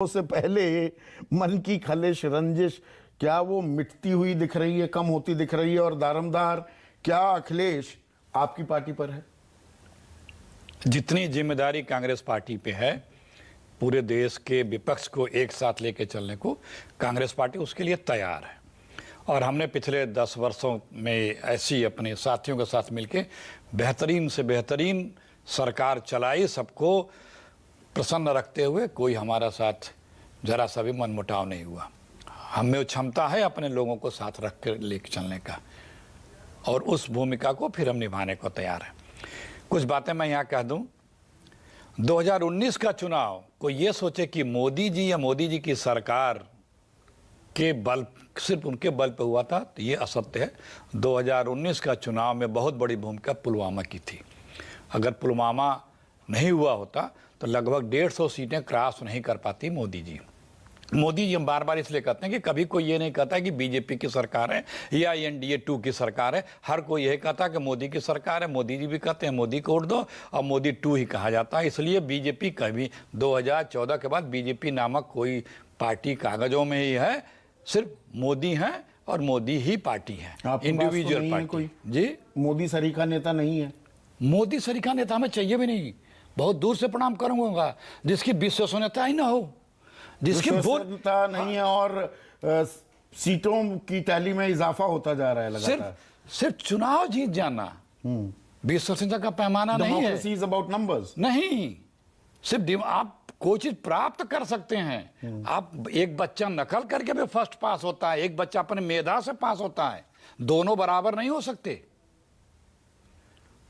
से पहले मन की खलिश रंजिश क्या वो मिटती हुई दिख रही है, कम होती दिख रही है? और दारमदार क्या अखिलेश आपकी पार्टी पर है? जितनी जिम्मेदारी कांग्रेस पार्टी पे है, पूरे देश के विपक्ष को एक साथ लेके चलने को कांग्रेस पार्टी उसके लिए तैयार है। और हमने पिछले 10 वर्षों में ऐसी अपने साथियों के साथ मिलके बेहतरीन से बेहतरीन सरकार चलाई, सबको प्रसन्न रखते हुए। कोई हमारा साथ जरा सा भी मनमुटाव नहीं हुआ। हमें क्षमता है अपने लोगों को साथ रख कर लेके चलने का, और उस भूमिका को फिर हम निभाने को तैयार हैं। कुछ बातें मैं यहाँ कह दूं। 2019 का चुनाव को ये सोचे कि मोदी जी या मोदी जी की सरकार के बल, सिर्फ उनके बल पे हुआ था, तो ये असत्य है। 2019 का चुनाव में बहुत बड़ी भूमिका पुलवामा की थी। अगर पुलवामा नहीं हुआ होता तो लगभग 150 सीटें क्रॉस नहीं कर पाती मोदी जी। मोदी जी हम बार बार इसलिए कहते हैं कि कभी कोई ये नहीं कहता कि बीजेपी की सरकार है या NDA 2 की सरकार है। हर कोई यही कहता है कि मोदी की सरकार है। मोदी जी भी कहते हैं मोदी को वोट दो, और मोदी 2 ही कहा जाता है। इसलिए बीजेपी कभी 2014 के बाद बीजेपी नामक कोई पार्टी कागजों में ही है। सिर्फ मोदी है और मोदी ही पार्टी है, इंडिविजुअल पार्टी। कोई जी मोदी सरीखा नेता नहीं है? मोदी सरीखा नेता हमें चाहिए भी नहीं। बहुत दूर से प्रणाम करूंगा जिसकी विश्वसनीयता ही ना हो, जिसकी विश्वसनीयता नहीं है, और सीटों की टैली में इजाफा होता जा रहा है लगातार। सिर्फ चुनाव जीत जाना विश्वसनीयता का पैमाना नहीं है। डेमोक्रेसी इज अबाउट नंबर्स नहीं। सिर्फ आप कोई चीज प्राप्त कर सकते हैं। आप एक बच्चा नकल करके भी फर्स्ट पास होता है, एक बच्चा अपने मेधा से पास होता है। दोनों बराबर नहीं हो सकते।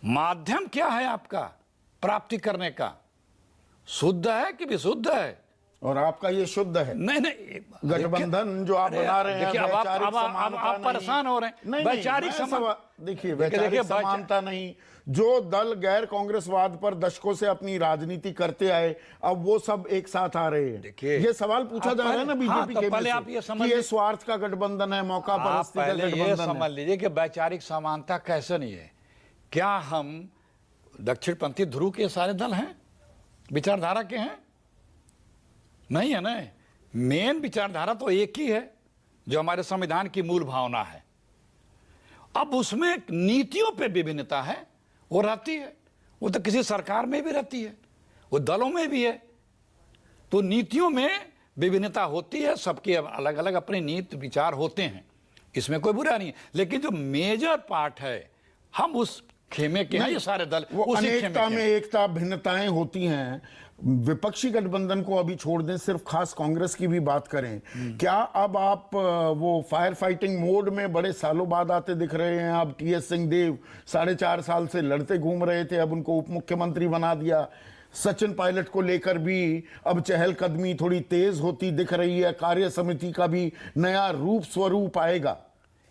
माध्यम क्या है आपका प्राप्ति करने का? शुद्ध है कि विशुद्ध है? और आपका ये शुद्ध है। नहीं, गठबंधन जो आप बना रहे हैं, आप परेशान हो रहे हैं। वैचारिक देखिए, वैचारिक समानता नहीं। जो दल गैर कांग्रेसवाद पर दशकों से अपनी राजनीति करते आए, अब वो सब एक साथ आ रहे हैं। देखिए, ये सवाल पूछा जा रहा है ना बीजेपी के पहले आप ये समझ, ये स्वार्थ का गठबंधन है, मौका परस्ती का गठबंधन है। समझ लीजिए कि वैचारिक समानता कैसे नहीं है। क्या हम दक्षिणपंथी ध्रुव के सारे दल हैं, विचारधारा के हैं? नहीं है ना। मेन विचारधारा तो एक ही है जो हमारे संविधान की मूल भावना है। अब उसमें नीतियों पे विभिन्नता है, वो रहती है। वो तो किसी सरकार में भी रहती है, वो दलों में भी है। तो नीतियों में विभिन्नता होती है, सबके अलग अलग अपने नीति विचार होते हैं, इसमें कोई बुरा नहीं। लेकिन जो मेजर पार्ट है, हम उस खेमे के हैं। ये सारे दल अनेकता में एकता, भिन्नताएं होती हैं। विपक्षी गठबंधन को अभी छोड़ दें, सिर्फ खास कांग्रेस की भी बात करें, क्या अब आप वो फायर फाइटिंग मोड में बड़े सालों बाद आते दिख रहे हैं? अब TS सिंहदेव 4.5 साल से लड़ते घूम रहे थे, अब उनको उप मुख्यमंत्री बना दिया। सचिन पायलट को लेकर भी अब चहलकदमी थोड़ी तेज होती दिख रही है। कार्य समिति का भी नया रूप स्वरूप आएगा।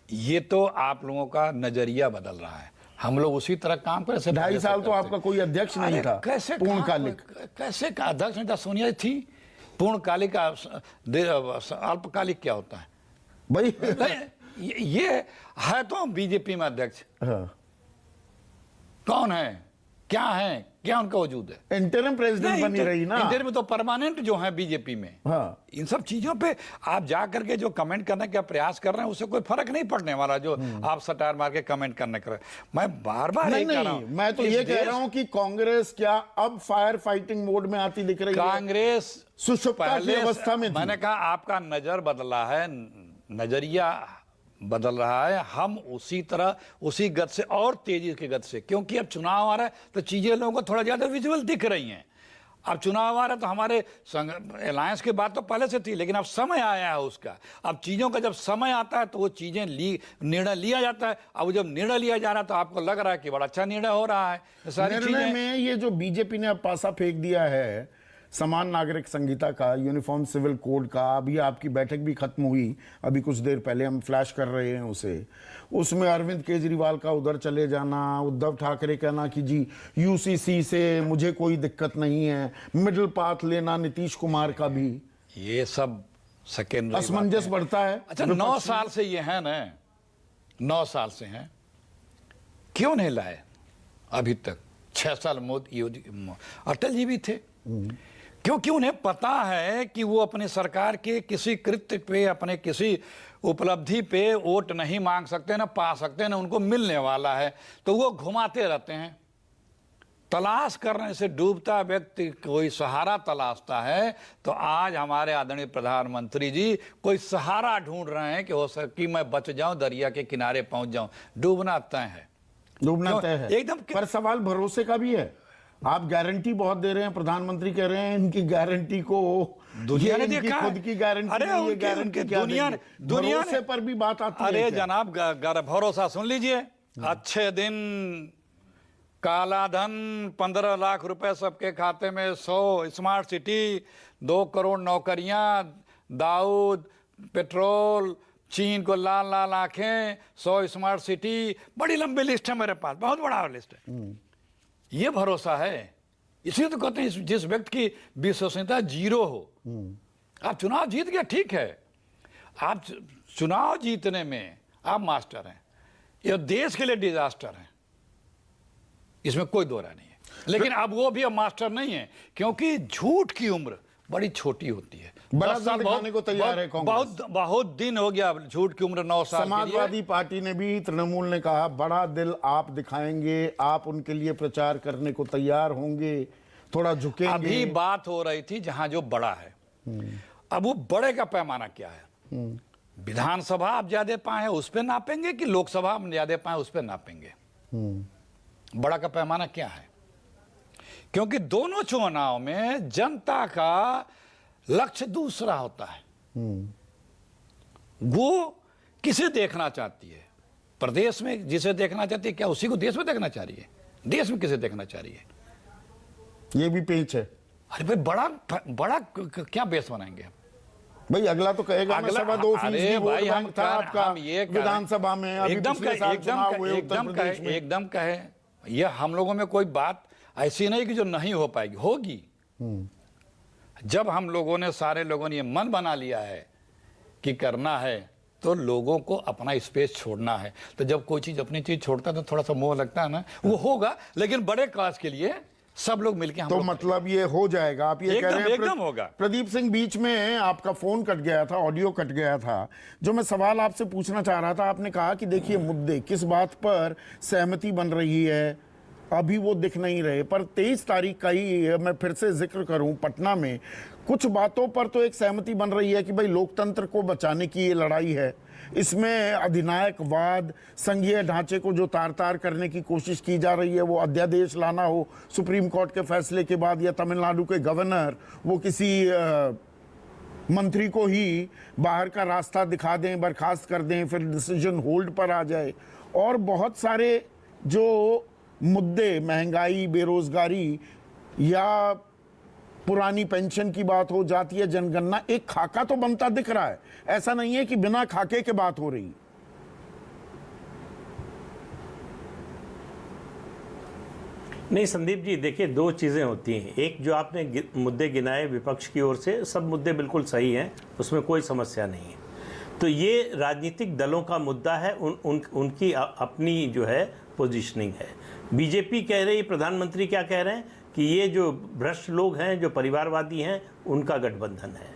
ये तो आप लोगों का नजरिया बदल रहा है। हम लोग उसी तरह काम करें। 2.5 साल तो आपका कोई अध्यक्ष नहीं था। कैसे पूर्णकालिक? कैसे का अध्यक्ष नहीं था? सोनिया थी। पूर्णकालिक अल्पकालिक क्या होता है भाई? ये है तो बीजेपी में अध्यक्ष। हाँ। कौन है, क्या है, क्या उनका वजूद है? इंटरिम प्रेसिडेंट बनी रही ना। इंटरिम तो परमानेंट जो है बीजेपी में। हाँ। इन सब चीजों पे आप जा करके जो कमेंट करने का प्रयास कर रहे हैं, उससे कोई फर्क नहीं पड़ने वाला। जो आप सटार मार के कमेंट करने कर, मैं बार बार नहीं, मैं तो ये कह रहा हूं कि कांग्रेस क्या अब फायर फाइटिंग मोड में आती दिख रही है? कांग्रेस सुषुप्ता की अवस्था में थी। मैंने कहा आपका नजर बदला है, नजरिया बदल रहा है। हम उसी तरह, उसी गति से और तेजी की गति से, क्योंकि अब चुनाव आ रहा है तो चीजें लोगों को थोड़ा ज्यादा विजुअल दिख रही हैं। अब चुनाव आ रहा है तो हमारे अलायंस की बात तो पहले से थी, लेकिन अब समय आया है उसका। अब चीजों का जब समय आता है तो वो चीजें निर्णय लिया जाता है। अब जब निर्णय लिया जा रहा है तो आपको लग रहा है कि बड़ा अच्छा निर्णय हो रहा है। सारी निर्णय में ये जो बीजेपी ने अब पासा फेंक दिया है समान नागरिक संहिता का, यूनिफॉर्म सिविल कोड का, अभी आपकी बैठक भी खत्म हुई अभी कुछ देर पहले, हम फ्लैश कर रहे हैं उसे। उसमें अरविंद केजरीवाल का उधर चले जाना, उद्धव ठाकरे कहना कि जी UCC से मुझे कोई दिक्कत नहीं है, मिडिल पाथ लेना नीतीश कुमार का भी, ये सब सेकेंडरी असमंजस बढ़ता है। अच्छा, 9 साल से ये है ना, 9 साल से हैं, क्यों नहीं लाए अभी तक? 6 साल मोदी, अटल जी भी थे, क्योंकि उन्हें पता है कि वो अपनी सरकार के किसी कृत्य पे, अपने किसी उपलब्धि पे वोट नहीं मांग सकते, ना पा सकते, ना उनको मिलने वाला है, तो वो घुमाते रहते हैं। तलाश करने से डूबता व्यक्ति कोई सहारा तलाशता है, तो आज हमारे आदरणीय प्रधानमंत्री जी कोई सहारा ढूंढ रहे हैं कि हो सके कि मैं बच जाऊं, दरिया के किनारे पहुंच जाऊं। डूबना तय है, डूबना तय है एकदम। पर सवाल भरोसे का भी है। आप गारंटी बहुत दे रहे हैं, प्रधानमंत्री कह रहे हैं इनकी गारंटी को दुनिया ने इनकी देखा, खुद की गारंटी, अरे ये गारंटी क्या दुनिया देंगे? भरोसे पर भी बात आती है। अरे जनाब भरोसा सुन लीजिए, अच्छे दिन काला धन, 15 लाख रुपए सबके खाते में, 100 स्मार्ट सिटी, 2 करोड़ नौकरियां, दाऊद, पेट्रोल, चीन को लाल लाल आंखें, 100 स्मार्ट सिटी, बड़ी लंबी लिस्ट है मेरे पास, बहुत बड़ा लिस्ट है। ये भरोसा है। इसलिए तो कहते हैं जिस व्यक्ति की विश्वसनीयता 0 हो, आप चुनाव जीत गए, ठीक है, आप चुनाव जीतने में आप मास्टर हैं, ये देश के लिए डिजास्टर है, इसमें कोई दो राय नहीं है। लेकिन अब वो भी अब मास्टर नहीं है, क्योंकि झूठ की उम्र बड़ी छोटी होती है। बड़ा 10 साल दिखाने को तैयार है कांग्रेस। बहुत दिन हो गया, झूठ की उम्र 9 साल। समाजवादी पार्टी ने भी, तृणमूल ने कहा बड़ा दिल आप दिखाएंगे, आप उनके लिए प्रचार करने को तैयार होंगे, थोड़ा झुकेंगे। अभी बात हो रही थी जहां जो बड़ा है, अब वो बड़े का पैमाना क्या है? विधानसभा आप ज्यादा पाए उस पर नापेंगे कि लोकसभा आप ज्यादा पाए उस पर नापेंगे? बड़ा का पैमाना क्या है? क्योंकि दोनों चुनाव में जनता का लक्ष्य दूसरा होता है। वो किसे देखना चाहती है? प्रदेश में जिसे देखना चाहती है, क्या उसी को देश में देखना चाह रही है? देश में किसे देखना चाह रही है? ये भी पेंच है। अरे भाई बड़ा क्या बेस बनाएंगे हम? भाई अगला तो कहेगा मैं 2.25% वोट बैंक था आपका विधानसभा में, एकदम कहे ये हम लोगों में कोई बात ऐसी नहीं कि जो नहीं हो पाएगी, होगी। जब हम लोगों ने, सारे लोगों ने ये मन बना लिया है कि करना है, तो लोगों को अपना स्पेस छोड़ना है। तो जब कोई चीज अपनी चीज छोड़ता है तो थोड़ा सा मोह लगता है ना, वो होगा। लेकिन बड़े काज के लिए सब लोग मिलके हम तो मतलब ये हो जाएगा, आप ये कह रहे हैं? एकदम होगा। प्रदीप सिंह, बीच में आपका फोन कट गया था, ऑडियो कट गया था। जो मैं सवाल आपसे पूछना चाह रहा था, आपने कहा कि देखिए मुद्दे किस बात पर सहमति बन रही है अभी वो दिख नहीं रहे, पर 23 तारीख का ही मैं फिर से जिक्र करूं, पटना में कुछ बातों पर तो एक सहमति बन रही है कि भाई लोकतंत्र को बचाने की ये लड़ाई है। इसमें अधिनायकवाद, संघीय ढांचे को जो तार तार करने की कोशिश की जा रही है, वो अध्यादेश लाना हो सुप्रीम कोर्ट के फैसले के बाद, या तमिलनाडु के गवर्नर वो किसी मंत्री को ही बाहर का रास्ता दिखा दें, बर्खास्त कर दें, फिर डिसीजन होल्ड पर आ जाए, और बहुत सारे जो मुद्दे, महंगाई, बेरोजगारी, या पुरानी पेंशन की बात हो, जातीय जनगणना, एक खाका तो बनता दिख रहा है। ऐसा नहीं है कि बिना खाके के बात हो रही। नहीं संदीप जी, देखिए दो चीज़ें होती हैं। एक जो आपने मुद्दे गिनाए विपक्ष की ओर से, सब मुद्दे बिल्कुल सही हैं, उसमें कोई समस्या नहीं है। तो ये राजनीतिक दलों का मुद्दा है, उनकी अपनी जो है पोजीशनिंग है। बीजेपी कह रही, प्रधानमंत्री क्या कह रहे हैं कि ये जो भ्रष्ट लोग हैं, जो परिवारवादी हैं, उनका गठबंधन है।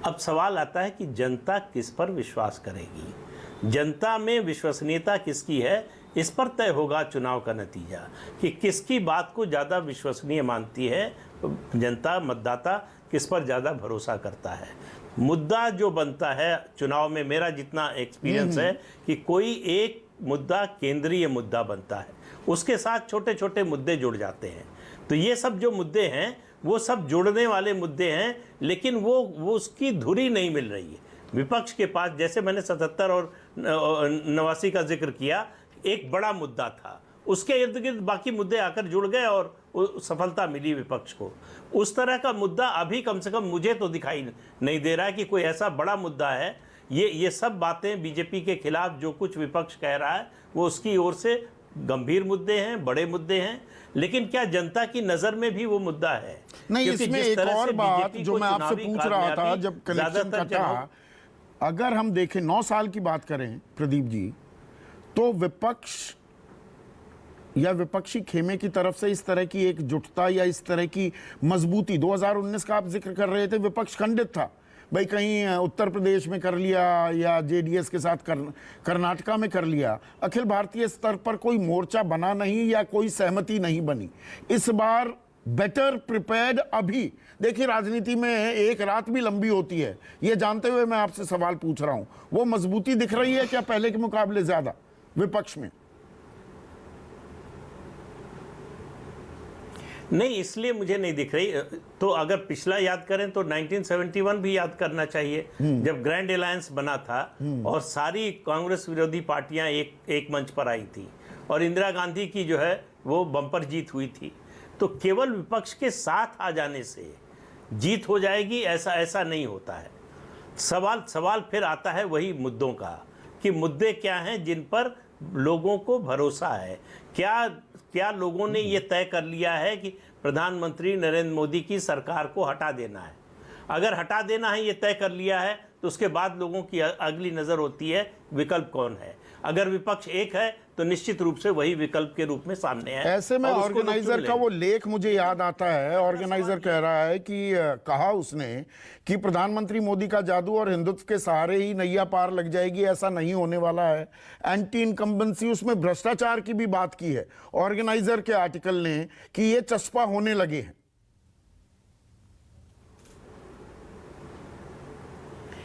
अब सवाल आता है कि जनता किस पर विश्वास करेगी? जनता में विश्वसनीयता किसकी है, इस पर तय होगा चुनाव का नतीजा कि किसकी बात को ज़्यादा विश्वसनीय मानती है जनता, मतदाता किस पर ज़्यादा भरोसा करता है। मुद्दा जो बनता है चुनाव में, मेरा जितना एक्सपीरियंस है कि कोई एक मुद्दा केंद्रीय मुद्दा बनता है, उसके साथ छोटे छोटे मुद्दे जुड़ जाते हैं। तो ये सब जो मुद्दे हैं वो सब जुड़ने वाले मुद्दे हैं, लेकिन वो उसकी धुरी नहीं मिल रही है विपक्ष के पास। जैसे मैंने 77 और 89 का जिक्र किया, एक बड़ा मुद्दा था, उसके इर्द गिर्द बाकी मुद्दे आकर जुड़ गए और सफलता मिली विपक्ष को। उस तरह का मुद्दा अभी कम से कम मुझे तो दिखाई नहीं दे रहा है कि कोई ऐसा बड़ा मुद्दा है। ये सब बातें बीजेपी के खिलाफ जो कुछ विपक्ष कह रहा है वो उसकी ओर से गंभीर मुद्दे हैं, बड़े मुद्दे हैं, लेकिन क्या जनता की नज़र में भी वो मुद्दा है? नहीं, इसमें एक और बात जो मैं आपसे पूछ रहा था जब कनेक्शन कटा, अगर हम देखें 9 साल की बात करें प्रदीप जी, तो विपक्ष या विपक्षी खेमे की तरफ से इस तरह की एकजुटता या इस तरह की मजबूती? 2019 का आप जिक्र कर रहे थे, विपक्ष खंडित था, भाई कहीं उत्तर प्रदेश में कर लिया या जेडीएस के साथ कर्नाटका में कर लिया, अखिल भारतीय स्तर पर कोई मोर्चा बना नहीं या कोई सहमति नहीं बनी। इस बार बेटर प्रिपेयर्ड अभी देखिए, राजनीति में एक रात भी लंबी होती है, ये जानते हुए मैं आपसे सवाल पूछ रहा हूं, वो मजबूती दिख रही है क्या पहले के मुकाबले ज्यादा विपक्ष में? नहीं, इसलिए मुझे नहीं दिख रही। तो अगर पिछला याद करें तो 1971 भी याद करना चाहिए, जब ग्रैंड अलायंस बना था और सारी कांग्रेस विरोधी पार्टियां एक मंच पर आई थी और इंदिरा गांधी की जो है वो बम्पर जीत हुई थी। तो केवल विपक्ष के साथ आ जाने से जीत हो जाएगी ऐसा नहीं होता है। सवाल फिर आता है वही मुद्दों का, कि मुद्दे क्या हैं जिन पर लोगों को भरोसा है। क्या लोगों ने ये तय कर लिया है कि प्रधानमंत्री नरेंद्र मोदी की सरकार को हटा देना है? अगर हटा देना है, ये तय कर लिया है, तो उसके बाद लोगों की अगली नज़र होती है विकल्प कौन है। अगर विपक्ष एक है तो निश्चित रूप से वही विकल्प के रूप में सामने है। ऐसे में ऑर्गेनाइजर का वो लेख मुझे याद आता है। ऑर्गेनाइजर कह रहा है कि कहा उसने कि प्रधानमंत्री मोदी का जादू और हिंदुत्व के सहारे ही नैया पार लग जाएगी, ऐसा नहीं होने वाला है। एंटी इनकम्बेंसी, उसमें भ्रष्टाचार की भी बात की है ऑर्गेनाइजर के आर्टिकल ने, कि ये चस्पा होने लगे हैं।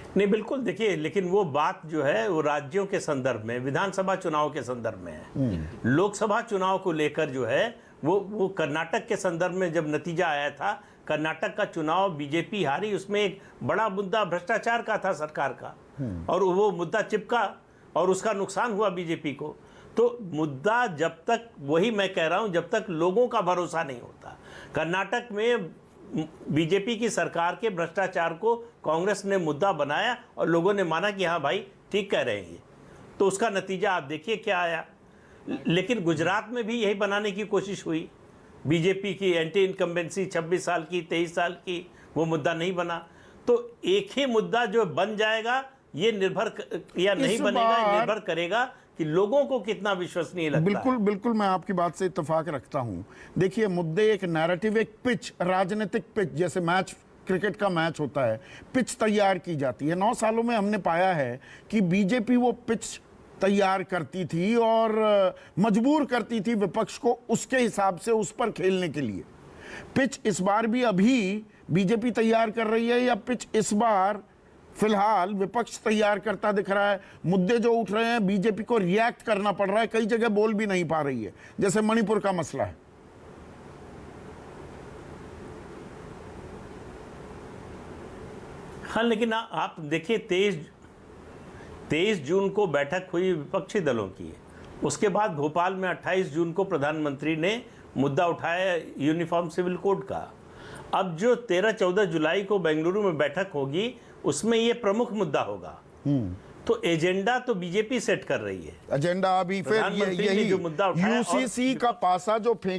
नहीं, बिल्कुल, देखिए, लेकिन वो बात जो है वो राज्यों के संदर्भ में, विधानसभा चुनाव के संदर्भ में है। लोकसभा चुनाव को लेकर जो है वो कर्नाटक के संदर्भ में जब नतीजा आया था, कर्नाटक का चुनाव बीजेपी हारी, उसमें एक बड़ा मुद्दा भ्रष्टाचार का था सरकार का, और वो मुद्दा चिपका और उसका नुकसान हुआ बीजेपी को। तो मुद्दा जब तक, वही मैं कह रहा हूं, जब तक लोगों का भरोसा नहीं होता। कर्नाटक में बीजेपी की सरकार के भ्रष्टाचार को कांग्रेस ने मुद्दा बनाया और लोगों ने माना कि हाँ भाई ठीक कह रहे हैं, तो उसका नतीजा आप देखिए क्या आया। लेकिन गुजरात में भी यही बनाने की कोशिश हुई, बीजेपी की एंटी इनकम्बेंसी 26 साल की, 23 साल की, वो मुद्दा नहीं बना। तो एक ही मुद्दा जो बन जाएगा, ये निर्भर या नहीं बनेगा, ये निर्भर करेगा कि लोगों को कितना विश्वसनीय लगता बिल्कुल है। बिल्कुल, मैं आपकी बात से इत्तेफाक रखता हूं। देखिए, मुद्दे एक नैरेटिव, एक पिच, राजनीतिक पिच, जैसे मैच, क्रिकेट का मैच होता है, पिच तैयार की जाती है। 9 सालों में हमने पाया है कि बीजेपी वो पिच तैयार करती थी और मजबूर करती थी विपक्ष को उसके हिसाब से उस पर खेलने के लिए। पिच इस बार भी अभी बीजेपी तैयार कर रही है, या पिच इस बार फिलहाल विपक्ष तैयार करता दिख रहा है? मुद्दे जो उठ रहे हैं, बीजेपी को रिएक्ट करना पड़ रहा है, कई जगह बोल भी नहीं पा रही है, जैसे मणिपुर का मसला है। हाँ, लेकिन आप देखिए, 23 जून को बैठक हुई विपक्षी दलों की, उसके बाद भोपाल में 28 जून को प्रधानमंत्री ने मुद्दा उठाया यूनिफॉर्म सिविल कोड का। अब जो 13-14 जुलाई को बेंगलुरु में बैठक होगी, उसमें ये प्रमुख मुद्दा होगा। तो एजेंडा तो बीजेपी सेट कर रही है। एजेंडा अभी फिर प्रधानमंत्री ने यही जो मुद्दा उठाया, यूसीसी का पासा जो फेंक